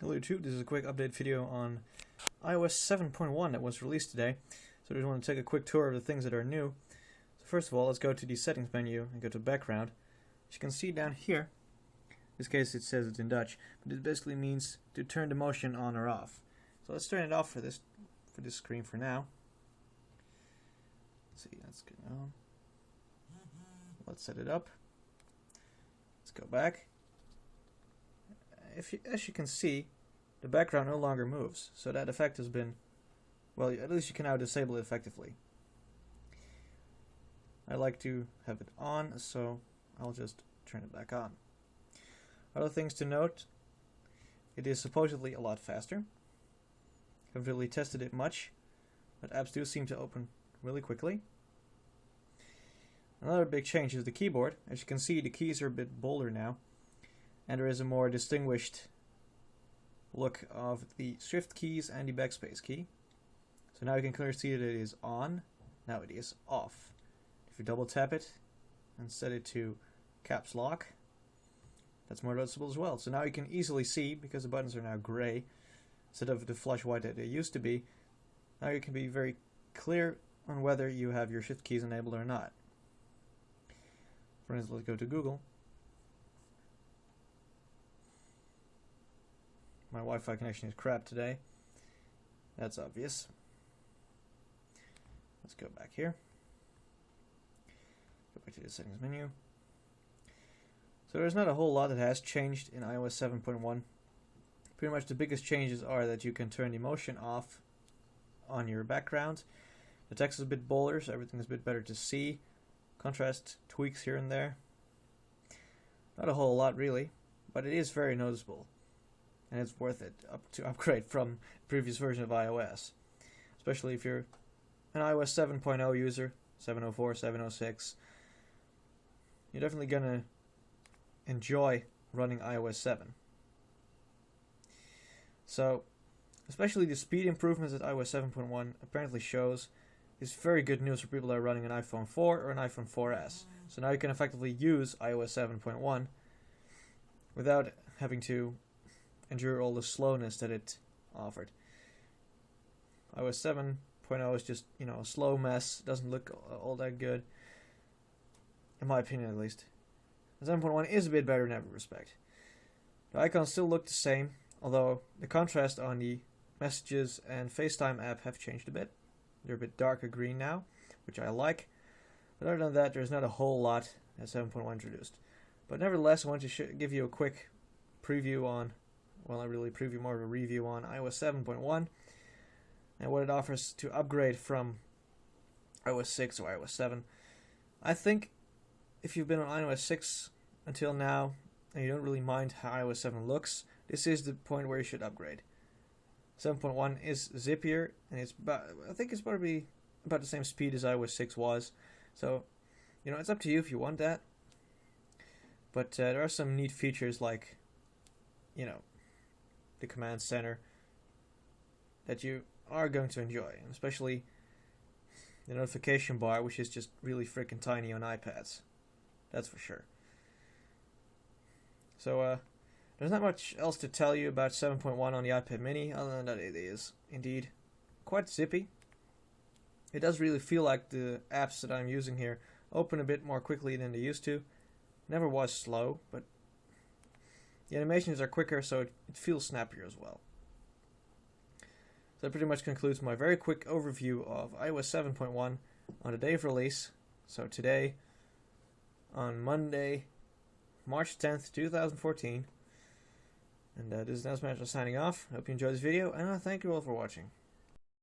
Hello YouTube, this is a quick update video on iOS 7.1 that was released today. So I just want to take a quick tour of the things that are new. So first of all, let's go to the settings menu and go to background. As you can see down here, in this case it says it's in Dutch, but it basically means to turn the motion on or off. So let's turn it off for this screen for now. Let's see, that's good now. Let's set it up. Let's go back. As you can see, the background no longer moves, so that effect has been, well, at least you can now disable it effectively. I like to have it on, so I'll just turn it back on. Other things to note, it is supposedly a lot faster. Haven't really tested it much, but apps do seem to open really quickly. Another big change is the keyboard. As you can see, the keys are a bit bolder now, and there is a more distinguished look of the shift keys and the backspace key. So now you can clearly see that it is on, now it is off. If you double tap it and set it to caps lock, that's more noticeable as well. So now you can easily see, because the buttons are now gray instead of the flush white that they used to be, now you can be very clear on whether you have your shift keys enabled or not. For instance, let's go to Google. My Wi-Fi connection is crap today. That's obvious. Let's go back here. Go back to the settings menu. So there's not a whole lot that has changed in iOS 7.1. Pretty much the biggest changes are that you can turn the motion off on your background. The text is a bit bolder, so everything is a bit better to see. Contrast tweaks here and there. Not a whole lot really, but it is very noticeable. And it's worth it to upgrade from the previous version of iOS. Especially if you're an iOS 7.0 user, 7.04, 7.06. You're definitely going to enjoy running iOS 7. So, especially the speed improvements that iOS 7.1 apparently shows is very good news for people that are running an iPhone 4 or an iPhone 4S. So now you can effectively use iOS 7.1 without having to endure all the slowness that it offered. iOS 7.0 is just, a slow mess. Doesn't look all that good, in my opinion at least. 7.1 is a bit better in every respect. The icons still look the same, although the contrast on the Messages and FaceTime app have changed a bit. They're a bit darker green now, which I like. But other than that, there's not a whole lot that 7.1 introduced. But nevertheless, I want to give you a quick preview on, well, not really preview, more of a review on iOS 7.1 and what it offers to upgrade from iOS 6 or iOS 7. I think if you've been on iOS 6 until now and you don't really mind how iOS 7 looks, this is the point where you should upgrade. 7.1 is zippier, and I think it's probably about the same speed as iOS 6 was. So, it's up to you if you want that. But there are some neat features like, the command center that you are going to enjoy, and especially the notification bar, which is just really freaking tiny on iPads. That's for sure. So there's not much else to tell you about 7.1 on the iPad mini, other than that it is indeed quite zippy. It does really feel like the apps that I'm using here open a bit more quickly than they used to. Never was slow, but the animations are quicker, so it feels snappier as well. So that pretty much concludes my very quick overview of iOS 7.1 on the day of release. So today, on Monday, March 10th, 2014. And this is Nelson signing off. I hope you enjoyed this video, and I thank you all for watching.